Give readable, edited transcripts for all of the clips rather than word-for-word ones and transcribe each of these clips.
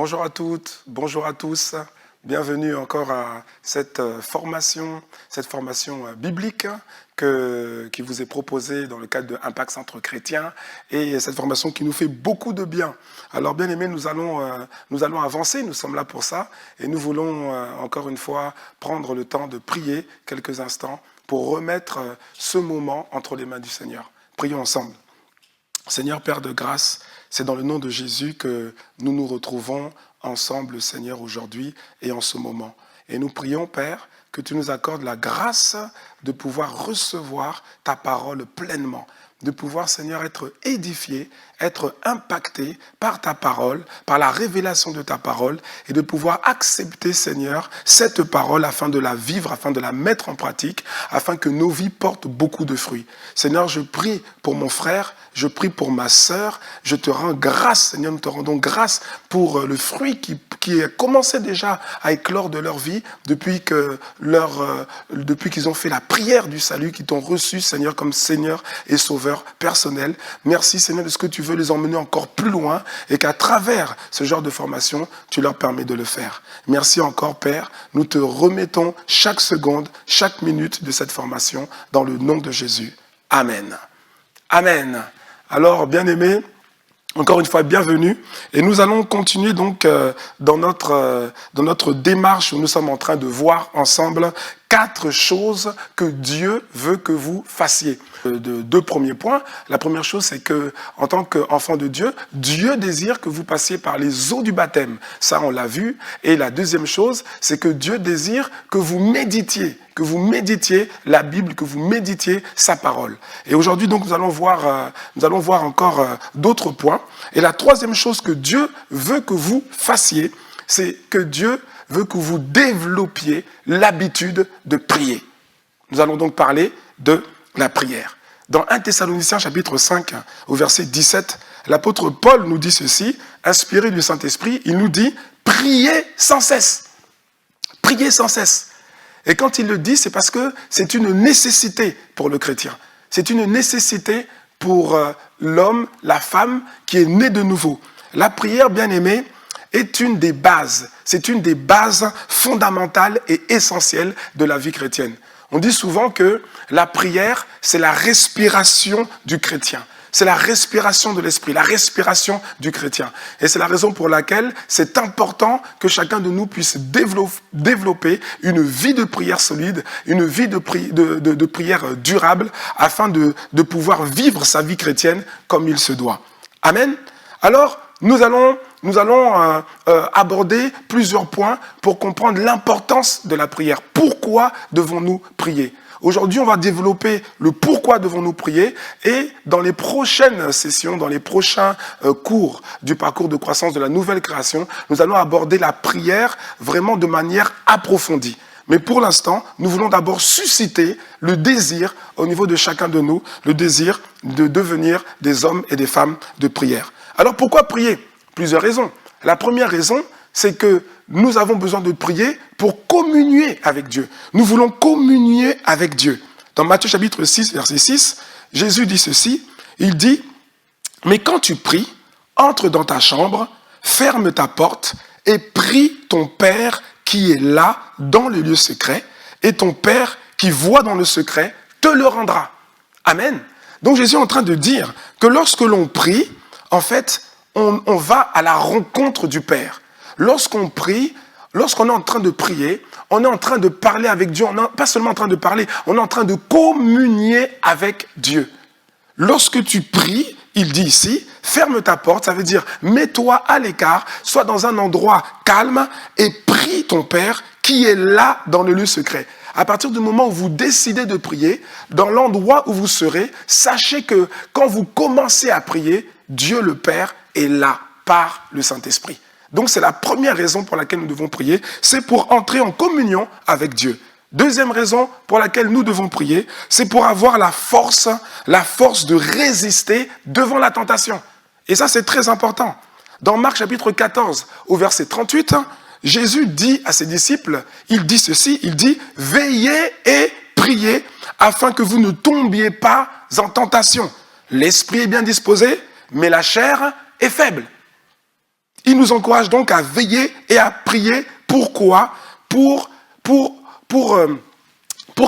Bonjour à toutes, bonjour à tous. Bienvenue encore à cette formation biblique qui vous est proposée dans le cadre de Impact Centre Chrétien et cette formation qui nous fait beaucoup de bien. Alors bien aimés, nous allons avancer, nous sommes là pour ça et nous voulons encore une fois prendre le temps de prier quelques instants pour remettre ce moment entre les mains du Seigneur. Prions ensemble. Seigneur Père de grâce, c'est dans le nom de Jésus que nous nous retrouvons ensemble, Seigneur, aujourd'hui et en ce moment. Et nous prions, Père, que tu nous accordes la grâce de pouvoir recevoir ta parole pleinement, de pouvoir, Seigneur, être édifié, être impacté par ta parole, par la révélation de ta parole, et de pouvoir accepter, Seigneur, cette parole afin de la vivre, afin de la mettre en pratique, afin que nos vies portent beaucoup de fruits. Seigneur, je prie pour mon frère, je prie pour ma sœur, je te rends grâce, Seigneur, nous te rendons grâce pour le fruit qui a commencé déjà à éclore de leur vie depuis qu'ils ont fait la prière du salut, qu'ils t'ont reçu, Seigneur, comme Seigneur et Sauveur personnel. Merci, Seigneur, de ce que tu veux les emmener encore plus loin et qu'à travers ce genre de formation, tu leur permets de le faire. Merci encore, Père. Nous te remettons chaque seconde, chaque minute de cette formation dans le nom de Jésus. Amen. Amen. Alors, bien-aimés, encore une fois, bienvenue. Et nous allons continuer donc dans notre démarche où nous sommes en train de voir ensemble 4 choses que Dieu veut que vous fassiez. De 2 premiers points. La première chose, c'est que, en tant qu'enfant de Dieu, Dieu désire que vous passiez par les eaux du baptême. Ça, on l'a vu. Et la deuxième chose, c'est que Dieu désire que vous méditiez la Bible, que vous méditiez sa parole. Et aujourd'hui, donc, nous allons voir encore d'autres points. Et la troisième chose que Dieu veut que vous fassiez, c'est que Dieu veut que vous développiez l'habitude de prier. Nous allons donc parler de la prière. Dans 1 Thessaloniciens chapitre 5, au verset 17, l'apôtre Paul nous dit ceci, inspiré du Saint-Esprit, il nous dit « Priez sans cesse ». Priez sans cesse. Et quand il le dit, c'est parce que c'est une nécessité pour le chrétien. C'est une nécessité pour l'homme, la femme qui est né de nouveau. La prière, bien aimée, est une des bases. C'est une des bases fondamentales et essentielles de la vie chrétienne. On dit souvent que la prière, c'est la respiration du chrétien. C'est la respiration de l'esprit, la respiration du chrétien. Et c'est la raison pour laquelle c'est important que chacun de nous puisse développer une vie de prière solide, une vie de prière durable, afin de pouvoir vivre sa vie chrétienne comme il se doit. Amen. Alors, nous allons aborder plusieurs points pour comprendre l'importance de la prière. Pourquoi devons-nous prier ? Aujourd'hui, on va développer le pourquoi devons-nous prier et dans les prochaines sessions, dans les prochains cours du parcours de croissance de la nouvelle création, nous allons aborder la prière vraiment de manière approfondie. Mais pour l'instant, nous voulons d'abord susciter le désir au niveau de chacun de nous, le désir de devenir des hommes et des femmes de prière. Alors pourquoi prier ? Plusieurs raisons. La première raison, c'est que nous avons besoin de prier pour communier avec Dieu. Nous voulons communier avec Dieu. Dans Matthieu chapitre 6, verset 6, Jésus dit ceci, il dit « Mais quand tu pries, entre dans ta chambre, ferme ta porte et prie ton Père qui est là dans le lieu secret, et ton Père qui voit dans le secret te le rendra. » Amen. Donc Jésus est en train de dire que lorsque l'on prie, en fait, on va à la rencontre du Père. Lorsqu'on prie, lorsqu'on est en train de prier, on est en train de parler avec Dieu. On n'est pas seulement en train de parler, on est en train de communier avec Dieu. Lorsque tu pries, il dit ici, ferme ta porte, ça veut dire mets-toi à l'écart, sois dans un endroit calme et prie ton Père qui est là dans le lieu secret. À partir du moment où vous décidez de prier, dans l'endroit où vous serez, sachez que quand vous commencez à prier, Dieu le Père est là par le Saint-Esprit. Donc c'est la première raison pour laquelle nous devons prier, c'est pour entrer en communion avec Dieu. Deuxième raison pour laquelle nous devons prier, c'est pour avoir la force de résister devant la tentation. Et ça c'est très important. Dans Marc chapitre 14, au verset 38, Jésus dit à ses disciples, il dit ceci, il dit « Veillez et priez afin que vous ne tombiez pas en tentation. L'esprit est bien disposé, mais la chair est faible. » Il nous encourage donc à veiller et à prier. Pourquoi ? Pour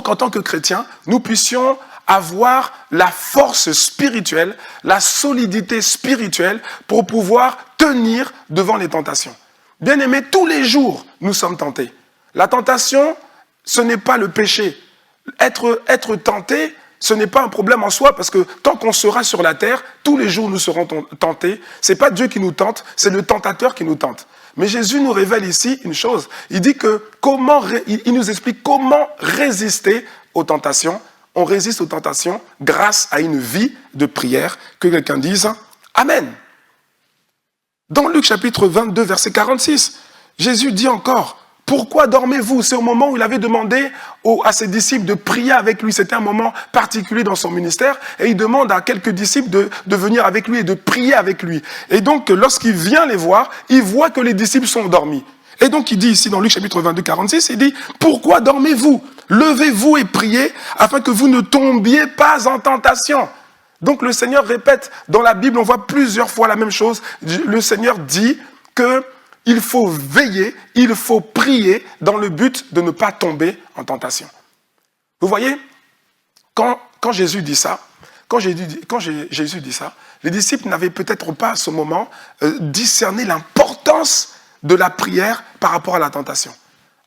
qu'en tant que chrétiens, nous puissions avoir la force spirituelle, la solidité spirituelle pour pouvoir tenir devant les tentations. Bien-aimés, tous les jours, nous sommes tentés. La tentation, ce n'est pas le péché. Être tenté, ce n'est pas un problème en soi, parce que tant qu'on sera sur la terre, tous les jours nous serons tentés. Ce n'est pas Dieu qui nous tente, c'est le tentateur qui nous tente. Mais Jésus nous révèle ici une chose. Il dit que il nous explique comment résister aux tentations. On résiste aux tentations grâce à une vie de prière. Que quelqu'un dise Amen. Dans Luc chapitre 22, verset 46, Jésus dit encore, pourquoi dormez-vous? C'est au moment où il avait demandé à ses disciples de prier avec lui. C'était un moment particulier dans son ministère. Et il demande à quelques disciples de venir avec lui et de prier avec lui. Et donc, lorsqu'il vient les voir, il voit que les disciples sont endormis. Et donc, il dit ici dans Luc chapitre 22, 46, il dit, pourquoi dormez-vous? Levez-vous et priez afin que vous ne tombiez pas en tentation. Donc, le Seigneur répète, dans la Bible, on voit plusieurs fois la même chose. Le Seigneur dit que il faut veiller, il faut prier dans le but de ne pas tomber en tentation. Vous voyez, quand Jésus dit ça, Jésus dit ça, les disciples n'avaient peut-être pas à ce moment discerné l'importance de la prière par rapport à la tentation.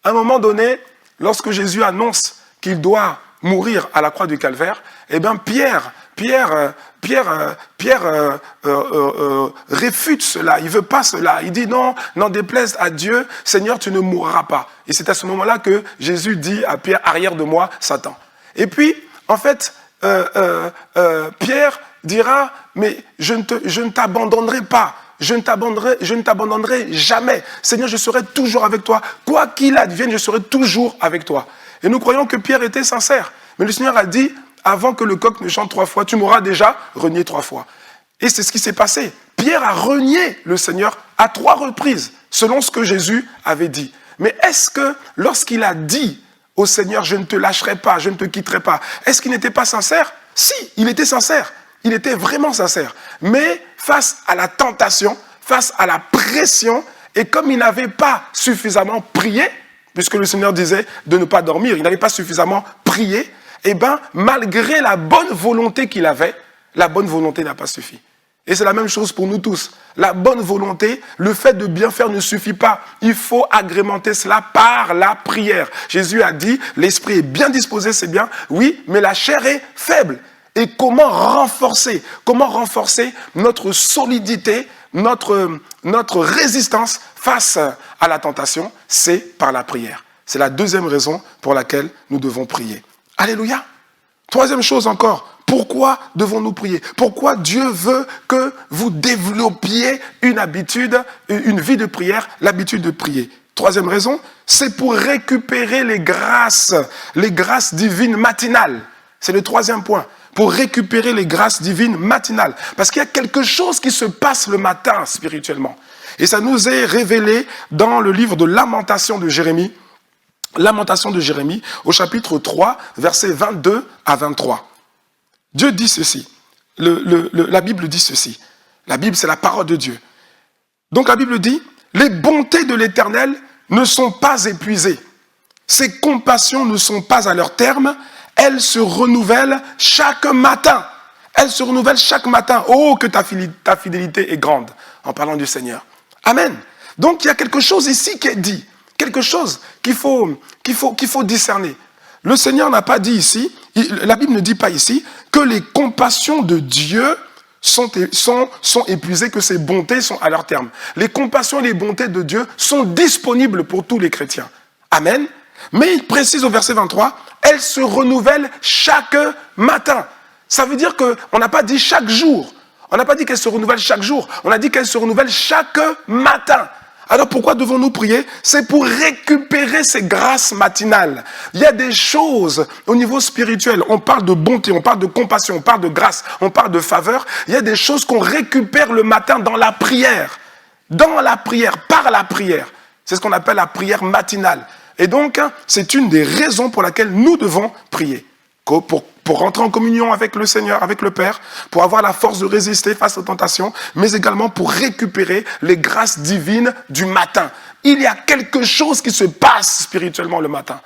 À un moment donné, lorsque Jésus annonce qu'il doit mourir à la croix du Calvaire, eh bien Pierre réfute cela, il ne veut pas cela. Il dit non, n'en déplaise à Dieu, Seigneur, tu ne mourras pas. Et c'est à ce moment-là que Jésus dit à Pierre, arrière de moi, Satan. Et puis, en fait, Pierre dira, mais je ne t'abandonnerai pas. Je ne t'abandonnerai jamais. Seigneur, je serai toujours avec toi. Quoi qu'il advienne, je serai toujours avec toi. Et nous croyons que Pierre était sincère. Mais le Seigneur a dit, avant que le coq ne chante 3 fois, tu m'auras déjà renié 3 fois. Et c'est ce qui s'est passé. Pierre a renié le Seigneur à 3 reprises, selon ce que Jésus avait dit. Mais est-ce que lorsqu'il a dit au Seigneur, je ne te lâcherai pas, je ne te quitterai pas, est-ce qu'il n'était pas sincère? Si, il était sincère. Il était vraiment sincère. Mais face à la tentation, face à la pression, et comme il n'avait pas suffisamment prié, puisque le Seigneur disait de ne pas dormir, il n'avait pas suffisamment prié, eh bien, malgré la bonne volonté qu'il avait, la bonne volonté n'a pas suffi. Et c'est la même chose pour nous tous. La bonne volonté, le fait de bien faire ne suffit pas. Il faut agrémenter cela par la prière. Jésus a dit, l'esprit est bien disposé, c'est bien, oui, mais la chair est faible. Et comment renforcer notre solidité, notre résistance face à la tentation? C'est par la prière. C'est la deuxième raison pour laquelle nous devons prier. Alléluia. Troisième chose encore, pourquoi devons-nous prier? Pourquoi Dieu veut que vous développiez une habitude, une vie de prière, l'habitude de prier? Troisième raison, c'est pour récupérer les grâces divines matinales. C'est le troisième point. Pour récupérer les grâces divines matinales. Parce qu'il y a quelque chose qui se passe le matin spirituellement. Et ça nous est révélé dans le livre de Lamentation de Jérémie. Lamentation de Jérémie, au chapitre 3, versets 22 à 23. Dieu dit ceci. La Bible dit ceci. La Bible, c'est la parole de Dieu. Donc la Bible dit, les bontés de l'Éternel ne sont pas épuisées. Ses compassions ne sont pas à leur terme. Elles se renouvellent chaque matin. Elles se renouvellent chaque matin. Oh, que ta fidélité est grande, en parlant du Seigneur. Amen. Donc, il y a quelque chose ici qui est dit. Quelque chose qu'il faut discerner. Le Seigneur n'a pas dit ici, la Bible ne dit pas ici, que les compassions de Dieu sont épuisées, que ses bontés sont à leur terme. Les compassions et les bontés de Dieu sont disponibles pour tous les chrétiens. Amen. Mais il précise au verset 23, elles se renouvellent chaque matin. Ça veut dire qu'on n'a pas dit chaque jour. On n'a pas dit qu'elles se renouvellent chaque jour. On a dit qu'elles se renouvellent chaque matin. Alors pourquoi devons-nous prier? C'est pour récupérer ces grâces matinales. Il y a des choses au niveau spirituel. On parle de bonté, on parle de compassion, on parle de grâce, on parle de faveur. Il y a des choses qu'on récupère le matin dans la prière. Dans la prière, par la prière. C'est ce qu'on appelle la prière matinale. Et donc, c'est une des raisons pour laquelle nous devons prier. Pour pour rentrer en communion avec le Seigneur, avec le Père, pour avoir la force de résister face aux tentations, mais également pour récupérer les grâces divines du matin. Il y a quelque chose qui se passe spirituellement le matin.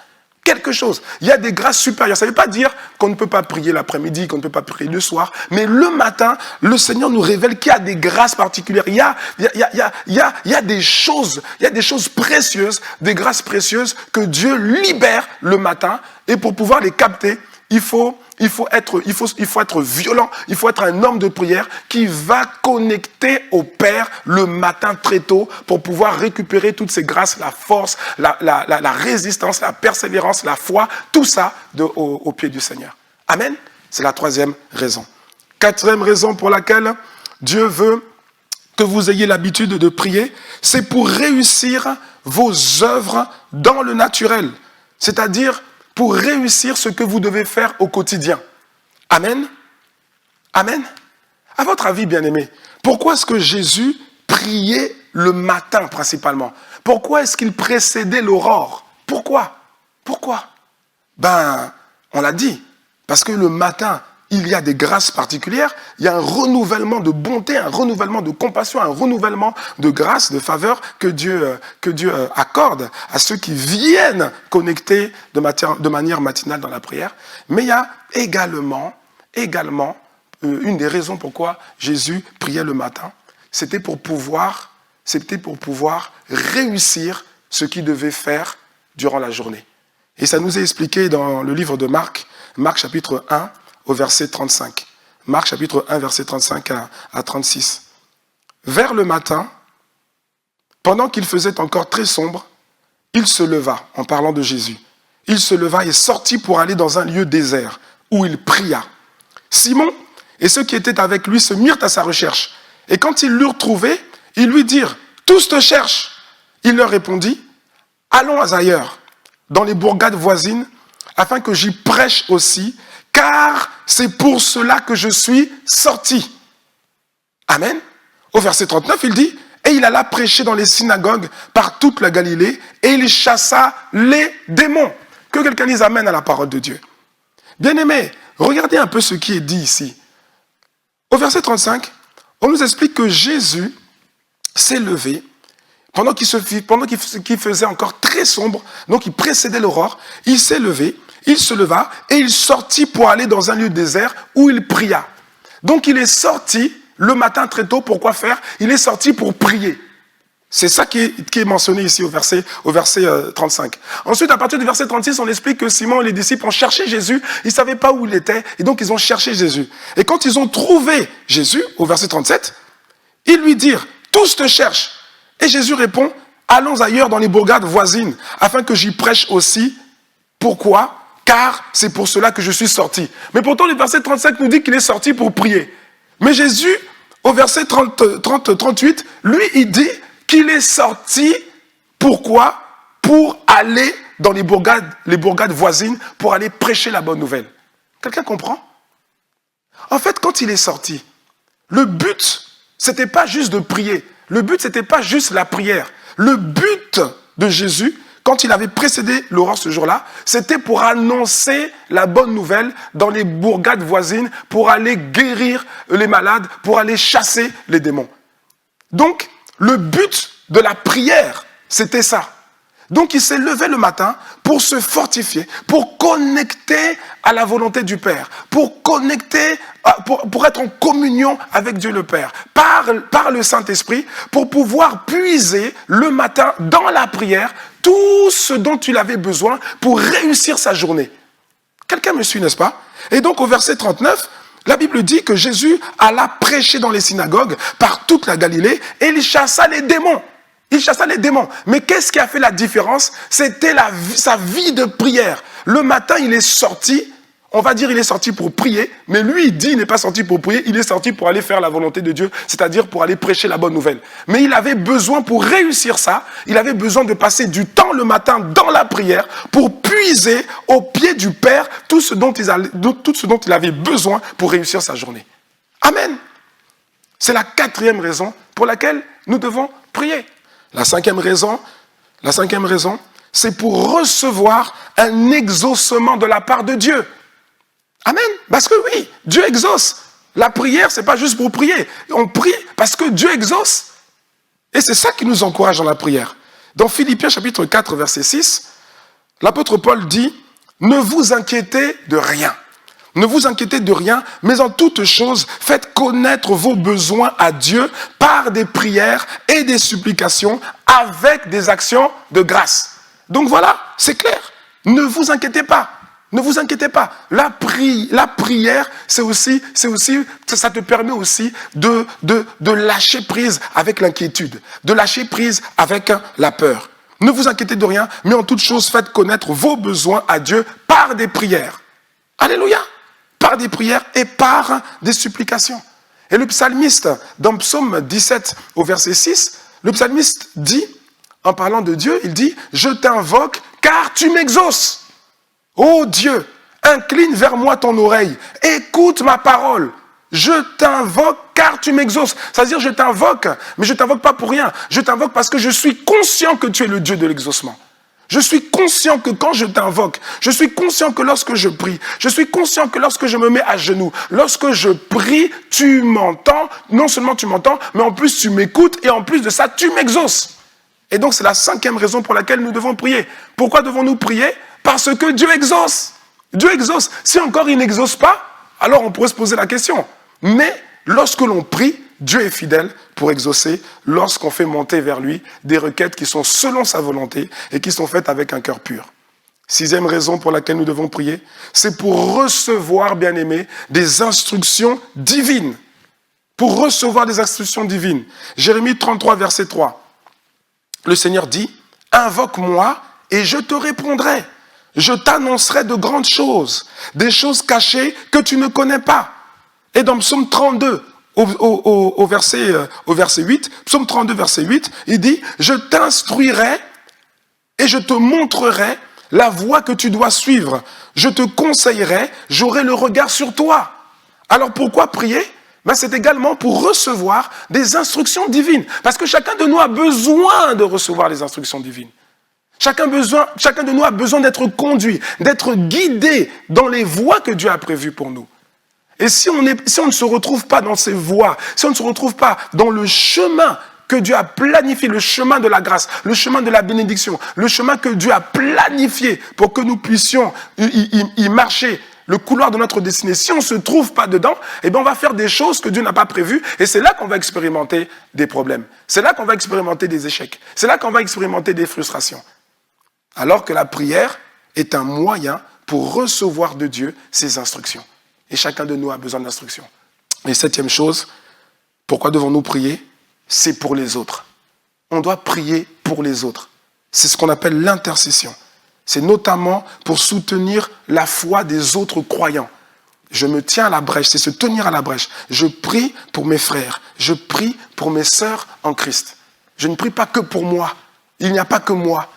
Quelque chose. Il y a des grâces supérieures. Ça ne veut pas dire qu'on ne peut pas prier l'après-midi, qu'on ne peut pas prier le soir, mais le matin, le Seigneur nous révèle qu'il y a des grâces particulières. Il y a des choses précieuses, des grâces précieuses que Dieu libère le matin, et pour pouvoir les capter, il faut être violent, il faut être un homme de prière qui va connecter au Père le matin très tôt pour pouvoir récupérer toutes ces grâces, la force, la résistance, la persévérance, la foi, tout ça au pied du Seigneur. Amen. C'est la troisième raison. Quatrième raison pour laquelle Dieu veut que vous ayez l'habitude de prier, c'est pour réussir vos œuvres dans le naturel. C'est-à-dire pour réussir ce que vous devez faire au quotidien. Amen. Amen. À votre avis, bien-aimés, pourquoi est-ce que Jésus priait le matin principalement? Pourquoi est-ce qu'il précédait l'aurore? Pourquoi? On l'a dit, parce que le matin, il y a des grâces particulières, il y a un renouvellement de bonté, un renouvellement de compassion, un renouvellement de grâce, de faveur que Dieu accorde à ceux qui viennent connecter de manière matinale dans la prière. Mais il y a également une des raisons pourquoi Jésus priait le matin, c'était pour pouvoir réussir ce qu'il devait faire durant la journée. Et ça nous est expliqué dans le livre de Marc chapitre 1, au verset 35. Marc chapitre 1, verset 35 à 36. Vers le matin, pendant qu'il faisait encore très sombre, il se leva, en parlant de Jésus. Il se leva et sortit pour aller dans un lieu désert, où il pria. Simon et ceux qui étaient avec lui se mirent à sa recherche. Et quand ils l'eurent trouvé, ils lui dirent, « Tous te cherchent !» Il leur répondit, « Allons ailleurs, dans les bourgades voisines, afin que j'y prêche aussi, car c'est pour cela que je suis sorti. » Amen. Au verset 39, il dit, « Et il alla prêcher dans les synagogues par toute la Galilée, et il chassa les démons. » Que quelqu'un dise amen à la parole de Dieu. Bien-aimés, regardez un peu ce qui est dit ici. Au verset 35, on nous explique que Jésus s'est levé, pendant qu'il faisait encore très sombre, donc il précédait l'aurore, il s'est levé, il se leva et il sortit pour aller dans un lieu désert où il pria. Donc il est sorti le matin très tôt, pour quoi faire? Il est sorti pour prier. C'est ça qui est mentionné ici au verset 35. Ensuite, à partir du verset 36, on explique que Simon et les disciples ont cherché Jésus. Ils ne savaient pas où il était et donc ils ont cherché Jésus. Et quand ils ont trouvé Jésus, au verset 37, ils lui dirent, « Tous te cherchent !» Et Jésus répond, « Allons ailleurs dans les bourgades voisines, afin que j'y prêche aussi. » Pourquoi? Car c'est pour cela que je suis sorti. Mais pourtant, le verset 35 nous dit qu'il est sorti pour prier. Mais Jésus, au verset 38, lui, il dit qu'il est sorti, pourquoi? Pour aller dans les bourgades voisines, pour aller prêcher la bonne nouvelle. Quelqu'un comprend? En fait, quand il est sorti, le but, c'était pas juste de prier. Le but, c'était pas juste la prière. Le but de Jésus, quand il avait précédé l'aurore ce jour-là, c'était pour annoncer la bonne nouvelle dans les bourgades voisines, pour aller guérir les malades, pour aller chasser les démons. Donc, le but de la prière, c'était ça. Donc, il s'est levé le matin pour se fortifier, pour connecter à la volonté du Père, pour connecter, pour être en communion avec Dieu le Père, par le Saint-Esprit, pour pouvoir puiser le matin dans la prière tout ce dont il avait besoin pour réussir sa journée. Quelqu'un me suit, n'est-ce pas? Et donc, au verset 39, la Bible dit que Jésus alla prêcher dans les synagogues par toute la Galilée et il chassa les démons. Il chassa les démons. Mais qu'est-ce qui a fait la différence? C'était sa vie de prière. Le matin, il est sorti, on va dire il est sorti pour prier, mais lui, il dit il n'est pas sorti pour prier, il est sorti pour aller faire la volonté de Dieu, c'est-à-dire pour aller prêcher la bonne nouvelle. Mais il avait besoin, pour réussir ça, il avait besoin de passer du temps le matin dans la prière pour puiser au pied du Père tout ce dont il avait besoin pour réussir sa journée. Amen. C'est la quatrième raison pour laquelle nous devons prier. La cinquième raison, c'est pour recevoir un exaucement de la part de Dieu. Amen. Parce que oui, Dieu exauce. La prière, c'est pas juste pour prier. On prie parce que Dieu exauce. Et c'est ça qui nous encourage dans la prière. Dans Philippiens chapitre 4, verset 6, l'apôtre Paul dit, « Ne vous inquiétez de rien. Ne vous inquiétez de rien, mais en toute chose, faites connaître vos besoins à Dieu par des prières et des supplications avec des actions de grâce. » Donc voilà, c'est clair. Ne vous inquiétez pas. Ne vous inquiétez pas. La prière, c'est aussi, ça te permet aussi de lâcher prise avec l'inquiétude, de lâcher prise avec la peur. Ne vous inquiétez de rien, mais en toute chose, faites connaître vos besoins à Dieu par des prières. Alléluia. Par des prières et par des supplications. Et le psalmiste, dans Psaume 17 au verset 6, le psalmiste dit, en parlant de Dieu, il dit, « Je t'invoque car tu m'exauces. Ô Dieu, incline vers moi ton oreille, écoute ma parole. Je t'invoque car tu m'exauces. » C'est-à-dire, je t'invoque, mais je ne t'invoque pas pour rien. Je t'invoque parce que je suis conscient que tu es le Dieu de l'exaucement. Je suis conscient que quand je t'invoque, je suis conscient que lorsque je prie, je suis conscient que lorsque je me mets à genoux, lorsque je prie, tu m'entends. Non seulement tu m'entends, mais en plus tu m'écoutes et en plus de ça, tu m'exauces. Et donc, c'est la 5e raison pour laquelle nous devons prier. Pourquoi devons-nous prier? Parce que Dieu exauce. Dieu exauce. Si encore il n'exauce pas, alors on pourrait se poser la question. Mais lorsque l'on prie, Dieu est fidèle pour exaucer lorsqu'on fait monter vers lui des requêtes qui sont selon sa volonté et qui sont faites avec un cœur pur. 6e raison pour laquelle nous devons prier, c'est pour recevoir, bien-aimés, des instructions divines. Pour recevoir des instructions divines. Jérémie 33, verset 3. Le Seigneur dit, « Invoque-moi et je te répondrai. Je t'annoncerai de grandes choses, des choses cachées que tu ne connais pas. » Et dans Psaume 32, au verset 8, Psaume 32, verset 8, il dit, « Je t'instruirai et je te montrerai la voie que tu dois suivre. Je te conseillerai, j'aurai le regard sur toi. » Alors pourquoi prier? C'est également pour recevoir des instructions divines. Parce que chacun de nous a besoin de recevoir les instructions divines. Chacun de nous a besoin d'être conduit, d'être guidé dans les voies que Dieu a prévues pour nous. Et si on ne se retrouve pas dans ces voies, si on ne se retrouve pas dans le chemin que Dieu a planifié, le chemin de la grâce, le chemin de la bénédiction, le chemin que Dieu a planifié pour que nous puissions y marcher, le couloir de notre destinée, si on ne se trouve pas dedans, eh bien on va faire des choses que Dieu n'a pas prévues et c'est là qu'on va expérimenter des problèmes. C'est là qu'on va expérimenter des échecs. C'est là qu'on va expérimenter des frustrations. Alors que la prière est un moyen pour recevoir de Dieu ses instructions. Et chacun de nous a besoin d'instructions. Et 7e chose, pourquoi devons-nous prier? C'est pour les autres. On doit prier pour les autres. C'est ce qu'on appelle l'intercession. C'est notamment pour soutenir la foi des autres croyants. Je me tiens à la brèche, c'est se tenir à la brèche. Je prie pour mes frères, je prie pour mes sœurs en Christ. Je ne prie pas que pour moi, il n'y a pas que moi.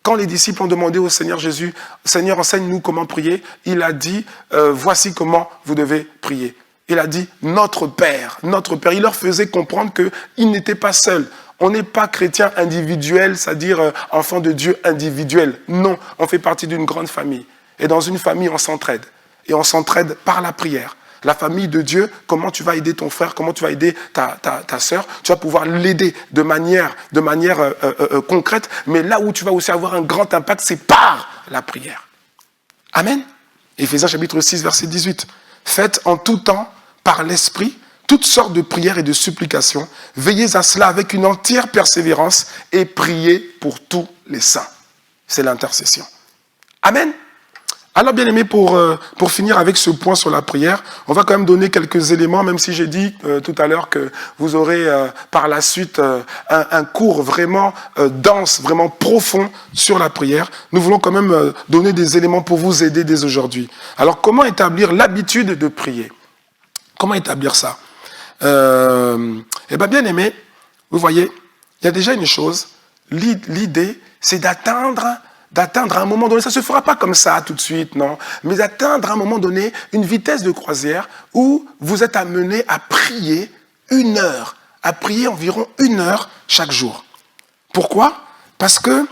Quand les disciples ont demandé au Seigneur Jésus, « Seigneur, enseigne-nous comment prier », il a dit, « Voici comment vous devez prier ». Il a dit, « Notre Père, notre Père ». Il leur faisait comprendre qu'ils n'étaient pas seuls. On n'est pas chrétien individuel, c'est-à-dire enfant de Dieu individuel. Non, on fait partie d'une grande famille. Et dans une famille, on s'entraide. Et on s'entraide par la prière. La famille de Dieu, comment tu vas aider ton frère, comment tu vas aider ta sœur, tu vas pouvoir l'aider de manière concrète, mais là où tu vas aussi avoir un grand impact, c'est par la prière. Amen. Éphésiens chapitre 6, verset 18. Faites en tout temps, par l'Esprit, toutes sortes de prières et de supplications. Veillez à cela avec une entière persévérance et priez pour tous les saints. C'est l'intercession. Amen. Alors, bien aimé, pour finir avec ce point sur la prière, on va quand même donner quelques éléments, même si j'ai dit tout à l'heure que vous aurez par la suite un cours vraiment dense, vraiment profond sur la prière. Nous voulons quand même donner des éléments pour vous aider dès aujourd'hui. Alors, comment établir l'habitude de prier? Comment établir ça? Eh bien, bien aimé, vous voyez, il y a déjà une chose. L'idée, c'est d'atteindre à un moment donné, ça ne se fera pas comme ça tout de suite, non, mais d'atteindre à un moment donné une vitesse de croisière où vous êtes amené à prier 1 heure, à prier environ 1 heure chaque jour. Pourquoi? Parce que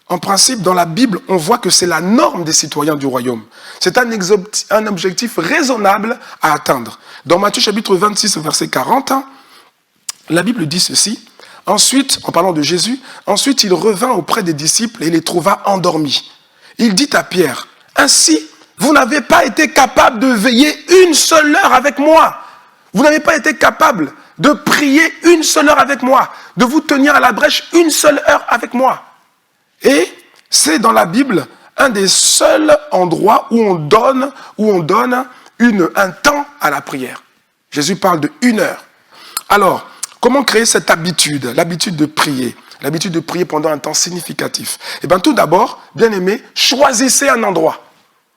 En principe, dans la Bible, on voit que c'est la norme des citoyens du royaume. C'est un objectif raisonnable à atteindre. Dans Matthieu chapitre 26, verset 40, la Bible dit ceci. Ensuite, en parlant de Jésus, ensuite il revint auprès des disciples et les trouva endormis. Il dit à Pierre, « Ainsi, vous n'avez pas été capable de veiller une seule heure avec moi. Vous n'avez pas été capable de prier une seule heure avec moi, de vous tenir à la brèche une seule heure avec moi. » Et c'est dans la Bible un des seuls endroits où on donne un temps à la prière. Jésus parle de 1 heure. Alors, comment créer cette habitude, l'habitude de prier pendant un temps significatif? Eh bien, tout d'abord, bien aimé, choisissez un endroit.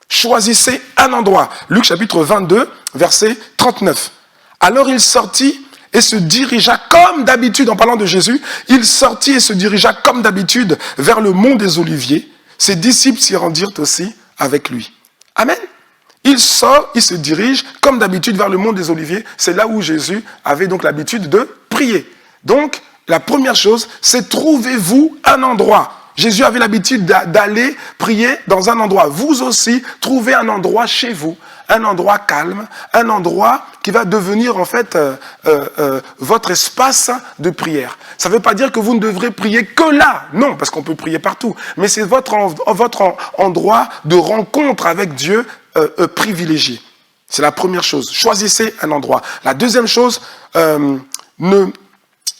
Choisissez un endroit. Luc chapitre 22, verset 39. Alors il sortit et se dirigea comme d'habitude, en parlant de Jésus, il sortit et se dirigea comme d'habitude vers le mont des Oliviers. Ses disciples s'y rendirent aussi avec lui. Amen. Il sort, il se dirige comme d'habitude vers le mont des Oliviers. C'est là où Jésus avait donc l'habitude de prier. Donc, la première chose, c'est trouvez-vous un endroit. Jésus avait l'habitude d'aller prier dans un endroit. Vous aussi, trouvez un endroit chez vous, un endroit calme, un endroit qui va devenir en fait votre espace de prière. Ça ne veut pas dire que vous ne devrez prier que là, non, parce qu'on peut prier partout, mais c'est votre endroit de rencontre avec Dieu privilégié. C'est la première chose. Choisissez un endroit. La deuxième chose, ne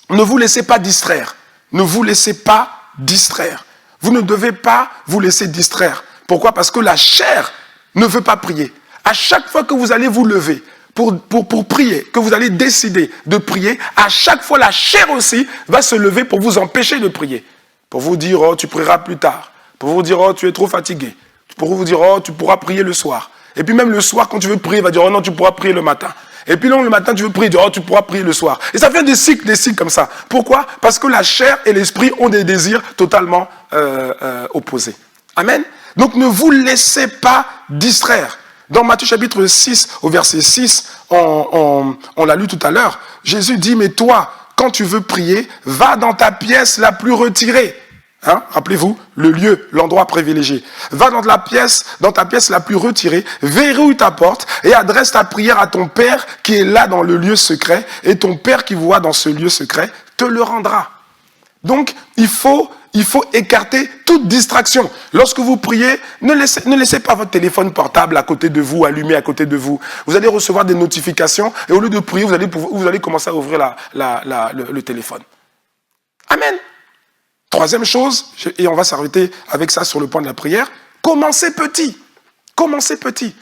vous laissez pas distraire. Ne vous laissez pas distraire. Vous ne devez pas vous laisser distraire. Pourquoi? Parce que la chair ne veut pas prier. À chaque fois que vous allez vous lever pour prier, que vous allez décider de prier, à chaque fois la chair aussi va se lever pour vous empêcher de prier. Pour vous dire, oh, tu prieras plus tard. Pour vous dire, oh, tu es trop fatigué. Pour vous dire, oh, tu pourras prier le soir. Et puis même le soir, quand tu veux prier, il va dire, oh non, tu pourras prier le matin. Et puis là, le matin, tu veux prier, oh, tu pourras prier le soir. Et ça fait des cycles comme ça. Pourquoi? Parce que la chair et l'esprit ont des désirs totalement opposés. Amen. Donc ne vous laissez pas distraire. Dans Matthieu chapitre 6, au verset 6, on l'a lu tout à l'heure, Jésus dit, mais toi, quand tu veux prier, va dans ta pièce la plus retirée. Hein? Rappelez-vous, le lieu, l'endroit privilégié. Va dans ta pièce la plus retirée, verrouille ta porte et adresse ta prière à ton Père qui est là dans le lieu secret, et ton Père qui voit dans ce lieu secret te le rendra. Donc, il faut écarter toute distraction. Lorsque vous priez, ne laissez pas votre téléphone portable à côté de vous, allumé à côté de vous. Vous allez recevoir des notifications et au lieu de prier, vous allez commencer à ouvrir le téléphone. Amen. Troisième chose, et on va s'arrêter avec ça sur le point de la prière, commencez petit. Commencez petit.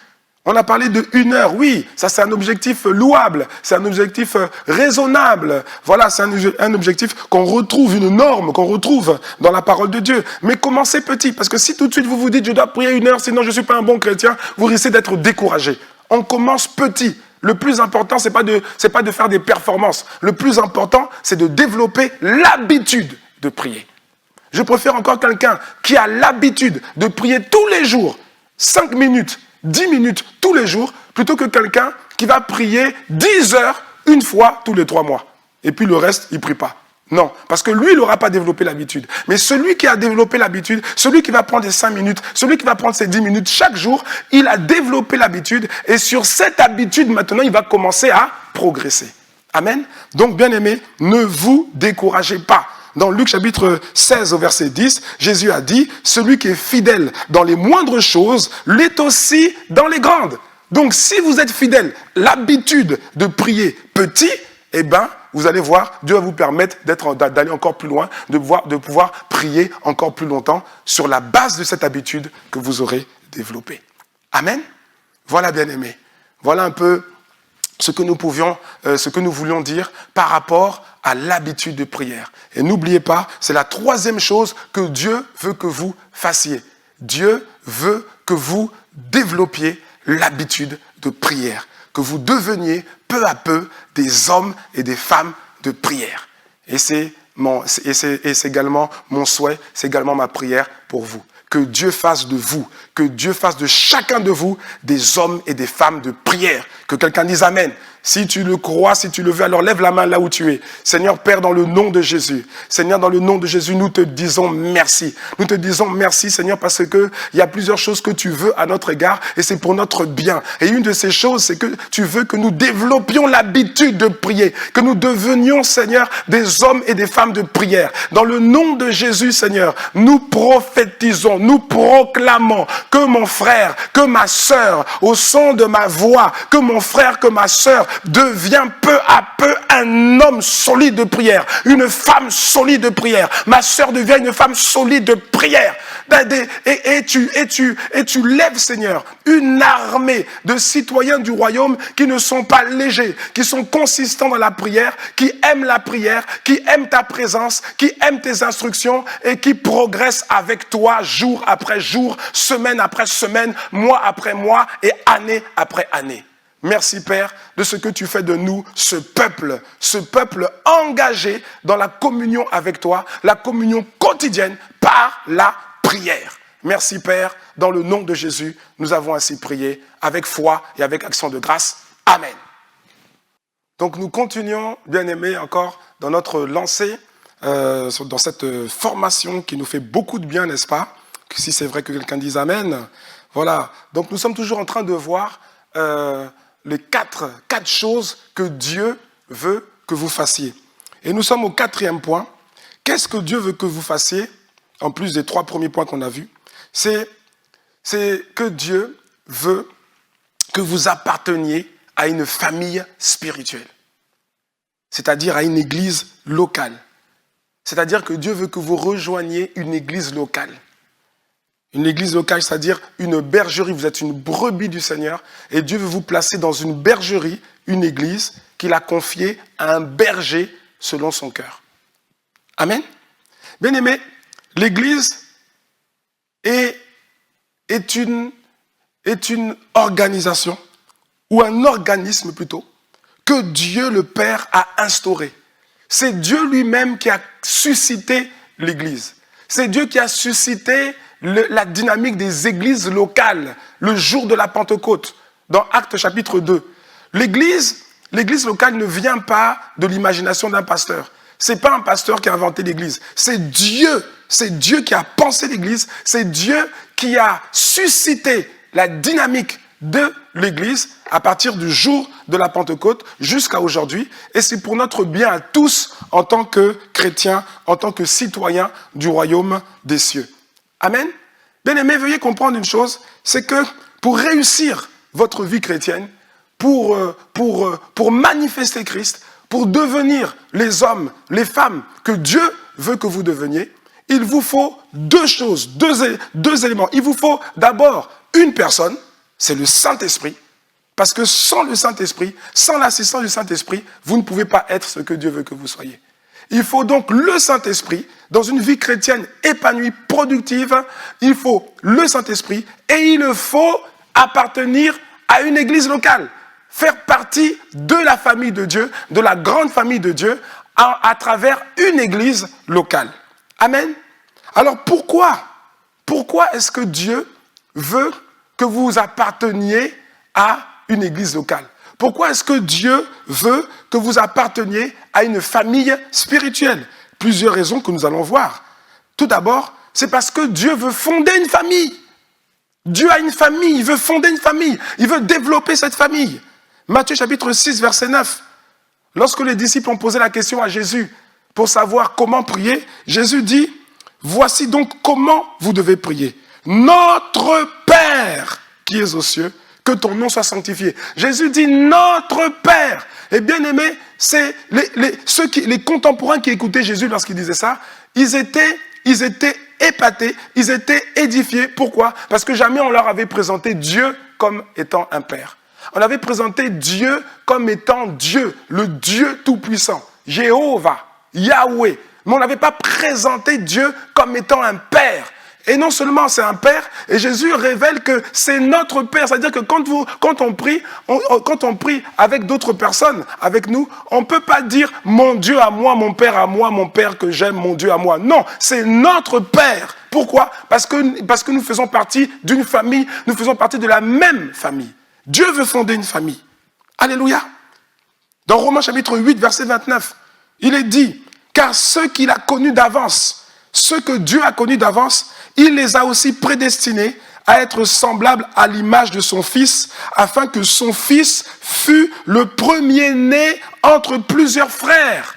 On a parlé de 1 heure, oui, ça c'est un objectif louable, c'est un objectif raisonnable. Voilà, c'est un objectif qu'on retrouve, une norme qu'on retrouve dans la parole de Dieu. Mais commencez petit, parce que si tout de suite vous vous dites, je dois prier 1 heure, sinon je ne suis pas un bon chrétien, vous risquez d'être découragé. On commence petit. Le plus important, c'est pas de faire des performances. Le plus important, c'est de développer l'habitude de prier. Je préfère encore quelqu'un qui a l'habitude de prier tous les jours, 5 minutes, 10 minutes tous les jours, plutôt que quelqu'un qui va prier 10 heures une fois tous les 3 mois. Et puis le reste, il ne prie pas. Non, parce que lui, il n'aura pas développé l'habitude. Mais celui qui a développé l'habitude, celui qui va prendre ses 5 minutes, celui qui va prendre ses 10 minutes chaque jour, il a développé l'habitude. Et sur cette habitude, maintenant, il va commencer à progresser. Amen. Donc, bien aimé, ne vous découragez pas. Dans Luc chapitre 16 au verset 10, Jésus a dit, celui qui est fidèle dans les moindres choses, l'est aussi dans les grandes. Donc si vous êtes fidèle, l'habitude de prier petit, eh bien, vous allez voir, Dieu va vous permettre d'aller encore plus loin, de pouvoir prier encore plus longtemps sur la base de cette habitude que vous aurez développée. Amen. Voilà, bien-aimés. Voilà un peu ce que nous voulions dire par rapport à l'habitude de prière. Et n'oubliez pas, c'est la troisième chose que Dieu veut que vous fassiez. Dieu veut que vous développiez l'habitude de prière, que vous deveniez peu à peu des hommes et des femmes de prière. Et c'est également mon souhait, c'est également ma prière pour vous. Que Dieu fasse de vous, que Dieu fasse de chacun de vous des hommes et des femmes de prière. Que quelqu'un dise Amen. Si tu le crois, si tu le veux, alors lève la main là où tu es. Seigneur Père, dans le nom de Jésus. Seigneur, dans le nom de Jésus, nous te disons merci. Nous te disons merci, Seigneur, parce que il y a plusieurs choses que tu veux à notre égard et c'est pour notre bien. Et une de ces choses, c'est que tu veux que nous développions l'habitude de prier, que nous devenions, Seigneur, des hommes et des femmes de prière. Dans le nom de Jésus, Seigneur, nous prophétisons, nous proclamons que mon frère, que ma sœur, au son de ma voix, que mon frère, que ma sœur devient peu à peu un homme solide de prière, une femme solide de prière. Ma sœur devient une femme solide de prière. Et tu lèves, Seigneur, une armée de citoyens du royaume qui ne sont pas légers, qui sont consistants dans la prière, qui aiment la prière, qui aiment ta présence, qui aiment tes instructions et qui progressent avec toi jour après jour, semaine après semaine, mois après mois et année après année. Merci Père de ce que tu fais de nous, ce peuple engagé dans la communion avec toi, la communion quotidienne par la prière. Merci Père, dans le nom de Jésus, nous avons ainsi prié avec foi et avec action de grâce. Amen. Donc nous continuons, bien-aimés, encore dans notre lancée, dans cette formation qui nous fait beaucoup de bien, n'est-ce pas? Si c'est vrai que quelqu'un dise Amen. Voilà, donc nous sommes toujours en train de voir les quatre choses que Dieu veut que vous fassiez. Et nous sommes au 4e point. Qu'est-ce que Dieu veut que vous fassiez? En plus des 3 premiers points qu'on a vus, c'est que Dieu veut que vous apparteniez à une famille spirituelle, c'est-à-dire à une église locale. C'est-à-dire que Dieu veut que vous rejoigniez une église locale. Une église locale, c'est-à-dire une bergerie. Vous êtes une brebis du Seigneur et Dieu veut vous placer dans une bergerie, une église qu'il a confiée à un berger selon son cœur. Amen. Bien-aimés, l'église est une organisation, ou un organisme plutôt, que Dieu le Père a instauré. C'est Dieu lui-même qui a suscité l'église. C'est Dieu qui a suscité la dynamique des églises locales le jour de la Pentecôte, dans Actes chapitre 2. L'église locale ne vient pas de l'imagination d'un pasteur. C'est pas un pasteur qui a inventé l'église. C'est Dieu qui a pensé l'église. C'est Dieu qui a suscité la dynamique de l'église à partir du jour de la Pentecôte jusqu'à aujourd'hui. Et c'est pour notre bien à tous en tant que chrétiens, en tant que citoyens du royaume des cieux. Amen. Bien-aimés, veuillez comprendre une chose, c'est que pour réussir votre vie chrétienne, pour manifester Christ, pour devenir les hommes, les femmes que Dieu veut que vous deveniez, il vous faut 2 choses, deux éléments. Il vous faut d'abord une personne, c'est le Saint-Esprit, parce que sans le Saint-Esprit, sans l'assistance du Saint-Esprit, vous ne pouvez pas être ce que Dieu veut que vous soyez. Il faut donc le Saint-Esprit, dans une vie chrétienne épanouie, productive, il faut le Saint-Esprit et il faut appartenir à une église locale. Faire partie de la famille de Dieu, de la grande famille de Dieu, à travers une église locale. Amen. Alors pourquoi est-ce que Dieu veut que vous apparteniez à une église locale? Pourquoi est-ce que Dieu veut que vous apparteniez à une famille spirituelle? Plusieurs raisons que nous allons voir. Tout d'abord, c'est parce que Dieu veut fonder une famille. Dieu a une famille, il veut fonder une famille, il veut développer cette famille. Matthieu chapitre 6, verset 9. Lorsque les disciples ont posé la question à Jésus pour savoir comment prier, Jésus dit, « Voici donc comment vous devez prier. Notre Père qui es aux cieux, que ton nom soit sanctifié. » Jésus dit « Notre Père ». Et bien aimé, c'est les contemporains qui écoutaient Jésus lorsqu'il disait ça, ils étaient épatés, ils étaient édifiés. Pourquoi? Parce que jamais on leur avait présenté Dieu comme étant un Père. On avait présenté Dieu comme étant Dieu, le Dieu tout-puissant, Jéhovah, Yahweh. Mais on n'avait pas présenté Dieu comme étant un Père. Et non seulement c'est un Père, et Jésus révèle que c'est notre Père. C'est-à-dire que quand on prie avec d'autres personnes, avec nous, on ne peut pas dire « mon Dieu à moi, mon Père que j'aime, mon Dieu à moi ». Non, c'est notre Père. Pourquoi? Parce que nous faisons partie d'une famille, nous faisons partie de la même famille. Dieu veut fonder une famille. Alléluia. Dans Romains chapitre 8, verset 29, il est dit, car ceux qu'il a connus d'avance, ceux que Dieu a connus d'avance, il les a aussi prédestinés à être semblables à l'image de son Fils, afin que son Fils fût le premier-né entre plusieurs frères.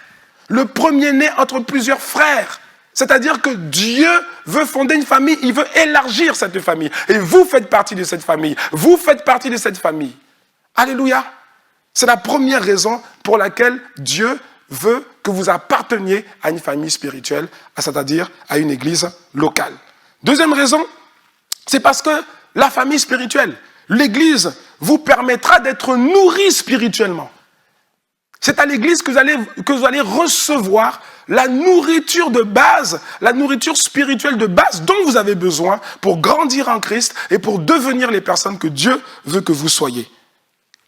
Le premier-né entre plusieurs frères. C'est-à-dire que Dieu veut fonder une famille, il veut élargir cette famille. Et vous faites partie de cette famille. Vous faites partie de cette famille. Alléluia. C'est la première raison pour laquelle Dieu veut que vous apparteniez à une famille spirituelle, c'est-à-dire à une église locale. Deuxième raison, c'est parce que la famille spirituelle, l'église, vous permettra d'être nourris spirituellement. C'est à l'église que vous allez recevoir la nourriture de base, la nourriture spirituelle de base dont vous avez besoin pour grandir en Christ et pour devenir les personnes que Dieu veut que vous soyez.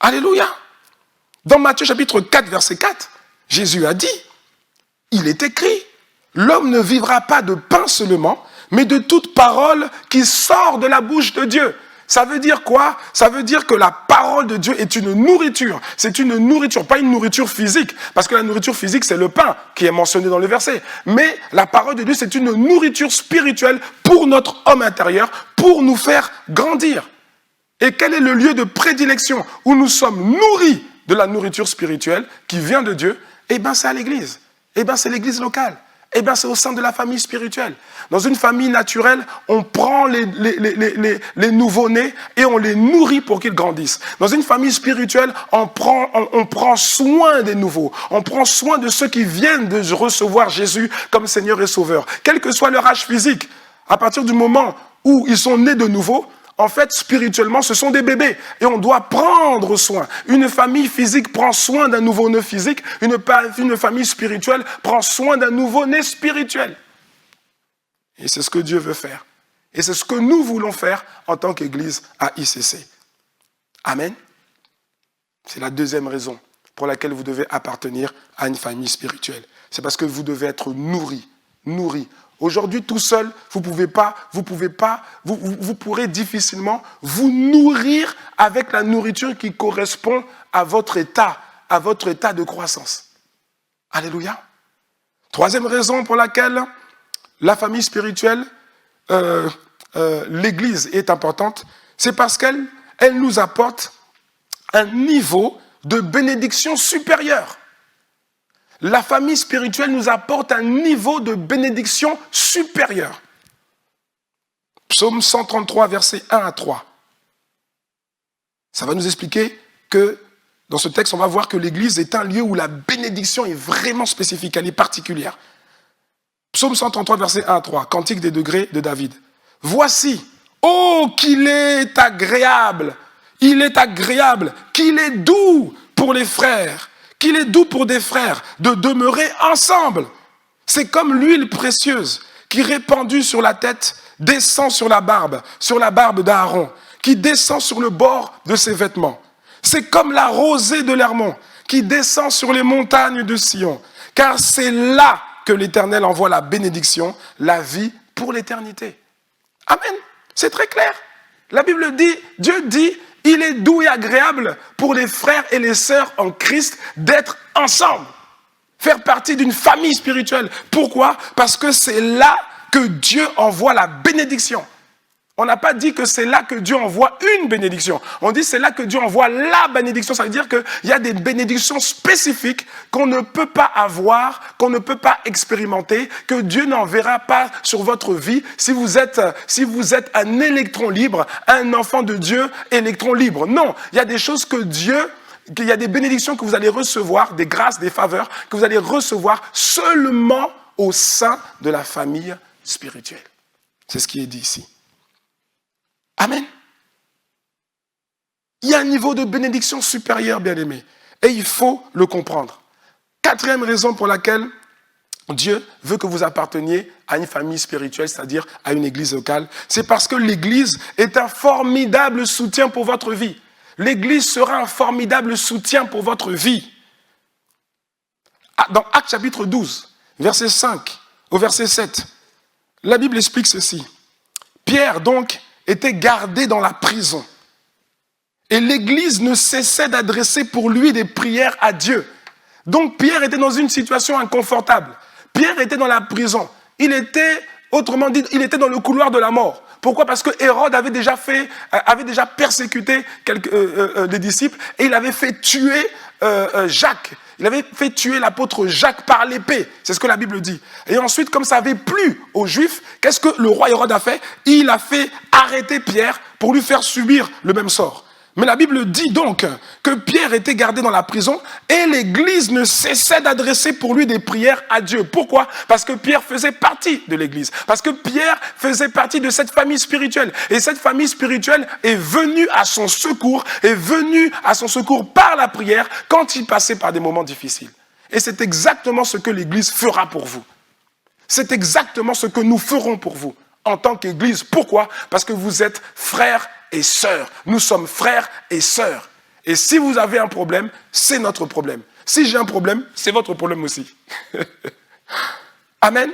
Alléluia. Dans Matthieu chapitre 4, verset 4, Jésus a dit, il est écrit, l'homme ne vivra pas de pain seulement, mais de toute parole qui sort de la bouche de Dieu. Ça veut dire quoi? Ça veut dire que la parole de Dieu est une nourriture. C'est une nourriture, pas une nourriture physique. Parce que la nourriture physique, c'est le pain qui est mentionné dans le verset. Mais la parole de Dieu, c'est une nourriture spirituelle pour notre homme intérieur, pour nous faire grandir. Et quel est le lieu de prédilection où nous sommes nourris de la nourriture spirituelle qui vient de Dieu? Eh bien, c'est à l'église. Eh bien, c'est l'église locale. Eh bien, c'est au sein de la famille spirituelle. Dans une famille naturelle, on prend les nouveau-nés et on les nourrit pour qu'ils grandissent. Dans une famille spirituelle, on prend soin des nouveaux. On prend soin de ceux qui viennent de recevoir Jésus comme Seigneur et Sauveur. Quel que soit leur âge physique, à partir du moment où ils sont nés de nouveau, en fait, spirituellement, ce sont des bébés et on doit prendre soin. Une famille physique prend soin d'un nouveau-né physique, une famille spirituelle prend soin d'un nouveau-né spirituel. Et c'est ce que Dieu veut faire. Et c'est ce que nous voulons faire en tant qu'Église à ICC. Amen. C'est la deuxième raison pour laquelle vous devez appartenir à une famille spirituelle. C'est parce que vous devez être nourris. Aujourd'hui, tout seul, vous pourrez difficilement vous nourrir avec la nourriture qui correspond à votre état de croissance. Alléluia. Troisième raison pour laquelle la famille spirituelle, l'Église est importante, c'est parce qu'elle nous apporte un niveau de bénédiction supérieur. La famille spirituelle nous apporte un niveau de bénédiction supérieur. Psaume 133, versets 1 à 3. Ça va nous expliquer que, dans ce texte, on va voir que l'Église est un lieu où la bénédiction est vraiment spécifique, elle est particulière. Psaume 133, versets 1 à 3, Cantique des degrés de David. Voici, oh, qu'il est agréable, qu'il est doux pour les frères, qu'il est doux pour des frères de demeurer ensemble. C'est comme l'huile précieuse qui, répandue sur la tête, descend sur la barbe d'Aaron, qui descend sur le bord de ses vêtements. C'est comme la rosée de l'Hermon qui descend sur les montagnes de Sion, car c'est là que l'Éternel envoie la bénédiction, la vie pour l'éternité. Amen. C'est très clair. La Bible dit, Dieu dit, il est doux et agréable pour les frères et les sœurs en Christ d'être ensemble. Faire partie d'une famille spirituelle. Pourquoi? Parce que c'est là que Dieu envoie la bénédiction. On n'a pas dit que c'est là que Dieu envoie une bénédiction. On dit c'est là que Dieu envoie la bénédiction. Ça veut dire qu'il y a des bénédictions spécifiques qu'on ne peut pas avoir, qu'on ne peut pas expérimenter, que Dieu n'enverra pas sur votre vie si vous êtes un électron libre, un enfant de Dieu, électron libre. Non, il y a des choses il y a des bénédictions que vous allez recevoir, des grâces, des faveurs, que vous allez recevoir seulement au sein de la famille spirituelle. C'est ce qui est dit ici. Amen. Il y a un niveau de bénédiction supérieur, bien-aimé. Et il faut le comprendre. Quatrième raison pour laquelle Dieu veut que vous apparteniez à une famille spirituelle, c'est-à-dire à une église locale, c'est parce que l'église est un formidable soutien pour votre vie. L'église sera un formidable soutien pour votre vie. Dans Actes chapitre 12, verset 5 au verset 7, la Bible explique ceci. Pierre, donc, était gardé dans la prison. Et l'Église ne cessait d'adresser pour lui des prières à Dieu. Donc Pierre était dans une situation inconfortable. Pierre était dans la prison. Il était, autrement dit, il était dans le couloir de la mort. Pourquoi? Parce que Hérode avait déjà persécuté des disciples et il avait fait tuer Jacques. Il avait fait tuer l'apôtre Jacques par l'épée. C'est ce que la Bible dit. Et ensuite, comme ça avait plu aux Juifs, qu'est-ce que le roi Hérode a fait? Il a fait arrêter Pierre pour lui faire subir le même sort. Mais la Bible dit donc que Pierre était gardé dans la prison et l'Église ne cessait d'adresser pour lui des prières à Dieu. Pourquoi? Parce que Pierre faisait partie de l'Église. Parce que Pierre faisait partie de cette famille spirituelle. Et cette famille spirituelle est venue à son secours, par la prière quand il passait par des moments difficiles. Et c'est exactement ce que l'Église fera pour vous. C'est exactement ce que nous ferons pour vous en tant qu'Église. Pourquoi? Parce que vous êtes frères et sœurs. Nous sommes frères et sœurs. Et si vous avez un problème, c'est notre problème. Si j'ai un problème, c'est votre problème aussi. Amen.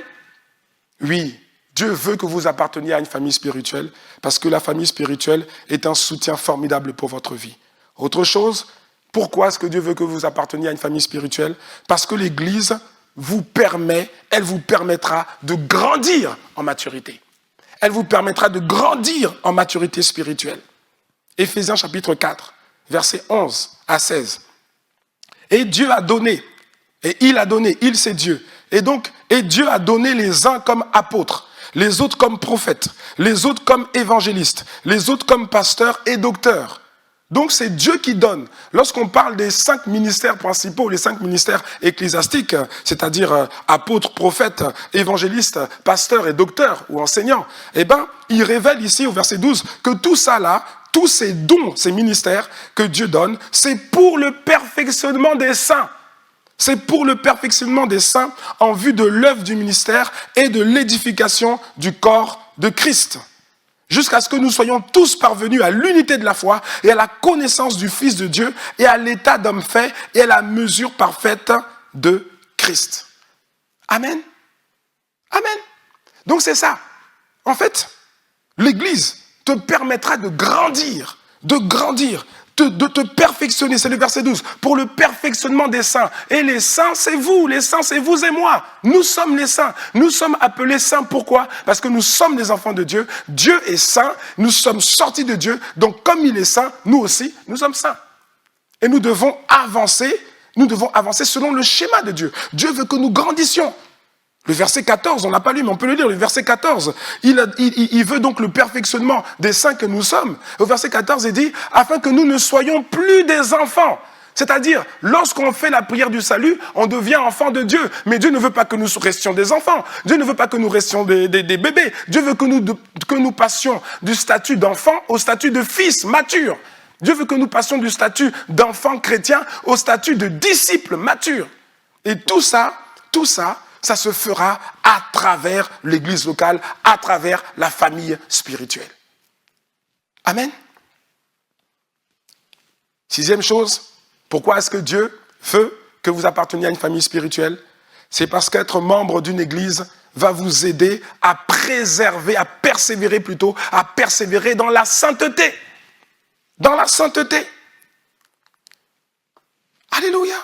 Oui, Dieu veut que vous apparteniez à une famille spirituelle parce que la famille spirituelle est un soutien formidable pour votre vie. Autre chose, pourquoi est-ce que Dieu veut que vous apparteniez à une famille spirituelle? Parce que l'Église vous permettra de grandir en maturité. Elle vous permettra de grandir en maturité spirituelle. Éphésiens chapitre 4, versets 11 à 16. Et Dieu a donné, il c'est Dieu. Et Dieu a donné les uns comme apôtres, les autres comme prophètes, les autres comme évangélistes, les autres comme pasteurs et docteurs. Donc c'est Dieu qui donne. Lorsqu'on parle des 5 ministères principaux, les 5 ministères ecclésiastiques, c'est-à-dire apôtres, prophètes, évangélistes, pasteurs et docteurs ou enseignants, il révèle ici au verset 12 que tout ça là, tous ces dons, ces ministères que Dieu donne, c'est pour le perfectionnement des saints. C'est pour le perfectionnement des saints en vue de l'œuvre du ministère et de l'édification du corps de Christ. Jusqu'à ce que nous soyons tous parvenus à l'unité de la foi et à la connaissance du Fils de Dieu et à l'état d'homme fait et à la mesure parfaite de Christ. Amen. Amen. Donc c'est ça. En fait, l'Église te permettra de grandir, de te perfectionner. C'est le verset 12. Pour le perfectionnement des saints. Et les saints, c'est vous. Les saints, c'est vous et moi. Nous sommes les saints. Nous sommes appelés saints. Pourquoi? Parce que nous sommes les enfants de Dieu. Dieu est saint. Nous sommes sortis de Dieu. Donc, comme il est saint, nous aussi, nous sommes saints. Et nous devons avancer selon le schéma de Dieu. Dieu veut que nous grandissions. Le verset 14, on n'a pas lu, mais on peut le lire, le verset 14. Il veut donc le perfectionnement des saints que nous sommes. Au verset 14, il dit, afin que nous ne soyons plus des enfants. C'est-à-dire, lorsqu'on fait la prière du salut, on devient enfant de Dieu. Mais Dieu ne veut pas que nous restions des enfants. Dieu ne veut pas que nous restions des bébés. Dieu veut que nous passions du statut d'enfant au statut de fils mature. Dieu veut que nous passions du statut d'enfant chrétien au statut de disciple mature. Et tout ça, ça se fera à travers l'église locale, à travers la famille spirituelle. Amen. 6e chose, pourquoi est-ce que Dieu veut que vous apparteniez à une famille spirituelle? C'est parce qu'être membre d'une église va vous aider à persévérer dans la sainteté. Dans la sainteté. Alléluia.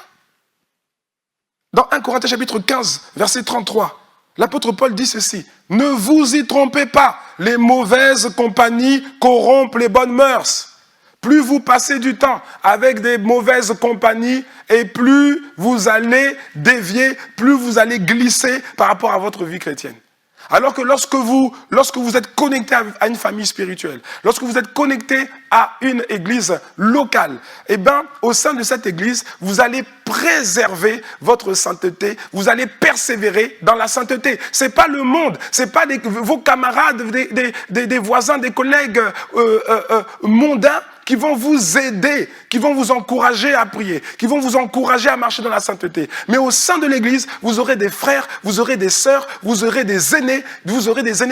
Dans 1 Corinthiens chapitre 15, verset 33, l'apôtre Paul dit ceci. Ne vous y trompez pas, les mauvaises compagnies corrompent les bonnes mœurs. Plus vous passez du temps avec des mauvaises compagnies et plus vous allez dévier, plus vous allez glisser par rapport à votre vie chrétienne. Alors que lorsque vous êtes connecté à une famille spirituelle, lorsque vous êtes connecté à une église locale, au sein de cette église, vous allez préserver votre sainteté, vous allez persévérer dans la sainteté. C'est pas le monde, c'est pas vos camarades, des voisins, des collègues mondains qui vont vous aider, qui vont vous encourager à prier, qui vont vous encourager à marcher dans la sainteté. Mais au sein de l'église, vous aurez des frères, vous aurez des sœurs, vous aurez des aînés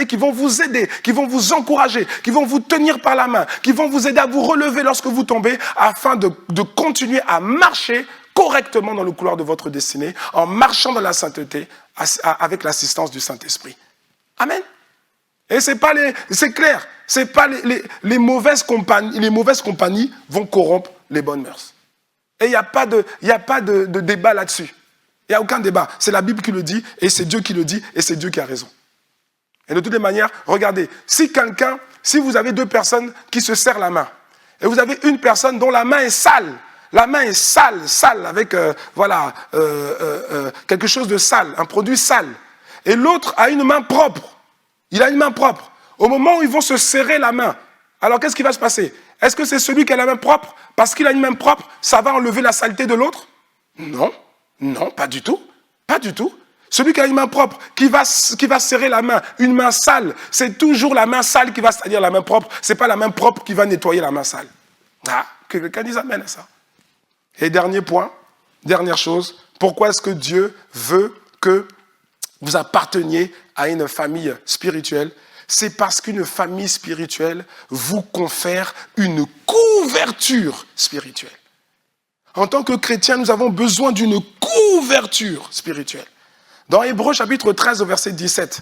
qui vont vous aider, qui vont vous encourager, qui vont vous tenir par la main, qui vont vous aider à vous relever lorsque vous tombez, afin de continuer à marcher correctement dans le couloir de votre destinée, en marchant dans la sainteté, avec l'assistance du Saint-Esprit. Amen. Et c'est clair, c'est pas les mauvaises compagnies vont corrompre les bonnes mœurs. Et il n'y a pas de débat là-dessus. Il n'y a aucun débat. C'est la Bible qui le dit, et c'est Dieu qui le dit, et c'est Dieu qui a raison. Et de toutes les manières, regardez, si vous avez deux personnes qui se serrent la main, et vous avez une personne dont la main est sale avec quelque chose de sale, un produit sale, et l'autre a une main propre, il a une main propre. Au moment où ils vont se serrer la main, alors qu'est-ce qui va se passer? Est-ce que c'est celui qui a la main propre, parce qu'il a une main propre, ça va enlever la saleté de l'autre? Non, pas du tout, pas du tout. Celui qui a une main propre, qui va serrer la main, une main sale, c'est toujours la main sale qui va salir la main propre. Ce n'est pas la main propre qui va nettoyer la main sale. Ah, que quelqu'un dise amen à ça. Et dernier point, dernière chose, pourquoi est-ce que Dieu veut que vous apparteniez à une famille spirituelle? C'est parce qu'une famille spirituelle vous confère une couverture spirituelle. En tant que chrétiens, nous avons besoin d'une couverture spirituelle. Dans Hébreux chapitre 13 au verset 17,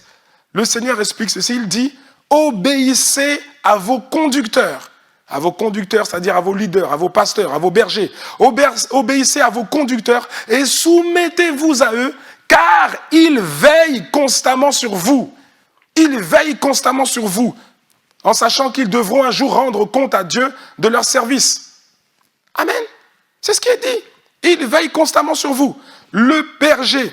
le Seigneur explique ceci, il dit « Obéissez à vos conducteurs », c'est-à-dire à vos leaders, à vos pasteurs, à vos bergers. Obéissez à vos conducteurs et soumettez-vous à eux, car ils veillent constamment sur vous. Ils veillent constamment sur vous, en sachant qu'ils devront un jour rendre compte à Dieu de leur service. Amen. C'est ce qui est dit. Ils veillent constamment sur vous. Le berger,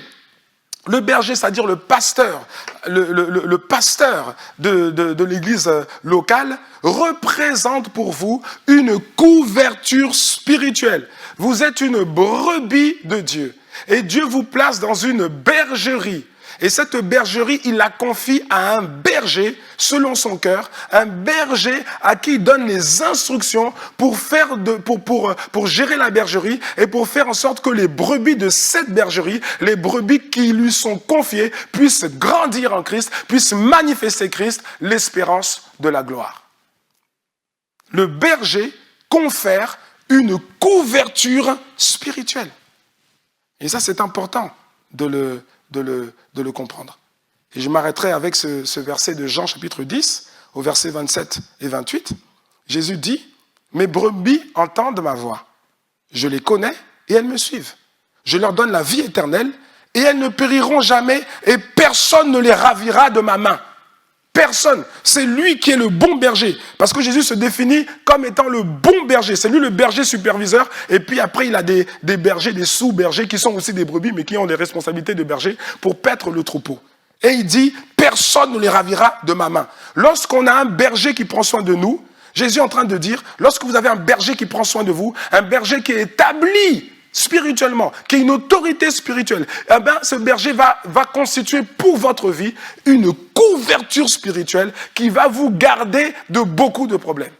c'est-à-dire le pasteur, le pasteur de l'église locale, représente pour vous une couverture spirituelle. Vous êtes une brebis de Dieu. Et Dieu vous place dans une bergerie. Et cette bergerie, il la confie à un berger, selon son cœur, un berger à qui il donne les instructions pour gérer la bergerie et pour faire en sorte que les brebis de cette bergerie, les brebis qui lui sont confiées, puissent grandir en Christ, puissent manifester Christ, l'espérance de la gloire. Le berger confère une couverture spirituelle. Et ça, c'est important de le comprendre. Et je m'arrêterai avec ce verset de Jean chapitre 10, au verset 27 et 28. Jésus dit, « Mes brebis entendent ma voix. Je les connais et elles me suivent. Je leur donne la vie éternelle et elles ne périront jamais et personne ne les ravira de ma main. » Personne. C'est lui qui est le bon berger. Parce que Jésus se définit comme étant le bon berger. C'est lui le berger superviseur. Et puis après, il a des bergers, des sous-bergers qui sont aussi des brebis, mais qui ont des responsabilités de berger pour paître le troupeau. Et il dit, personne ne les ravira de ma main. Lorsqu'on a un berger qui prend soin de nous, Jésus est en train de dire, lorsque vous avez un berger qui prend soin de vous, un berger qui est établi spirituellement, qui est une autorité spirituelle, eh bien, ce berger va constituer pour votre vie une couverture spirituelle qui va vous garder de beaucoup de problèmes.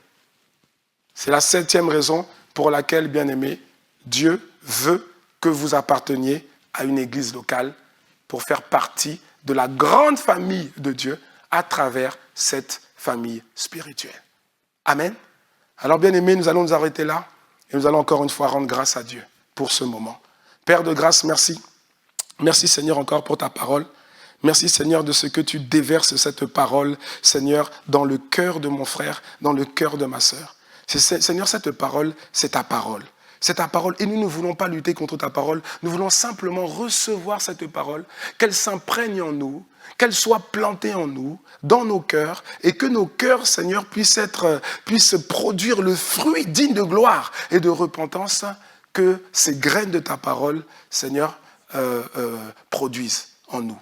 C'est la 7e raison pour laquelle, bien-aimés, Dieu veut que vous apparteniez à une église locale pour faire partie de la grande famille de Dieu à travers cette famille spirituelle. Amen. Alors, bien-aimés, nous allons nous arrêter là et nous allons encore une fois rendre grâce à Dieu pour ce moment. Père de grâce, merci. Merci Seigneur encore pour ta parole. Merci Seigneur de ce que tu déverses cette parole, Seigneur, dans le cœur de mon frère, dans le cœur de ma sœur. Seigneur, cette parole, c'est ta parole. C'est ta parole et nous ne voulons pas lutter contre ta parole. Nous voulons simplement recevoir cette parole, qu'elle s'imprègne en nous, qu'elle soit plantée en nous, dans nos cœurs, et que nos cœurs, Seigneur, puissent produire le fruit digne de gloire et de repentance que ces graines de ta parole, Seigneur, produisent en nous.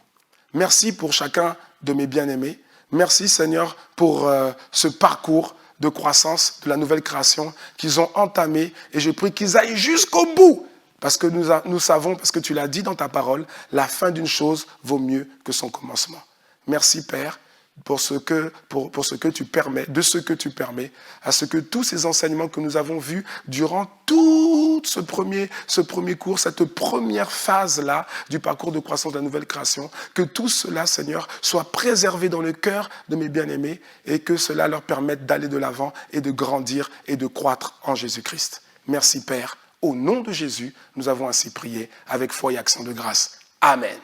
Merci pour chacun de mes bien-aimés. Merci, Seigneur, pour ce parcours de croissance de la nouvelle création qu'ils ont entamé. Et je prie qu'ils aillent jusqu'au bout. Parce que nous savons, parce que tu l'as dit dans ta parole, la fin d'une chose vaut mieux que son commencement. Merci, Père, pour ce que tu permets, de ce que tu permets, à ce que tous ces enseignements que nous avons vus durant tout ce premier cours, cette première phase-là du parcours de croissance de la nouvelle création, que tout cela, Seigneur, soit préservé dans le cœur de mes bien-aimés et que cela leur permette d'aller de l'avant et de grandir et de croître en Jésus-Christ. Merci, Père. Au nom de Jésus, nous avons ainsi prié avec foi et action de grâce. Amen.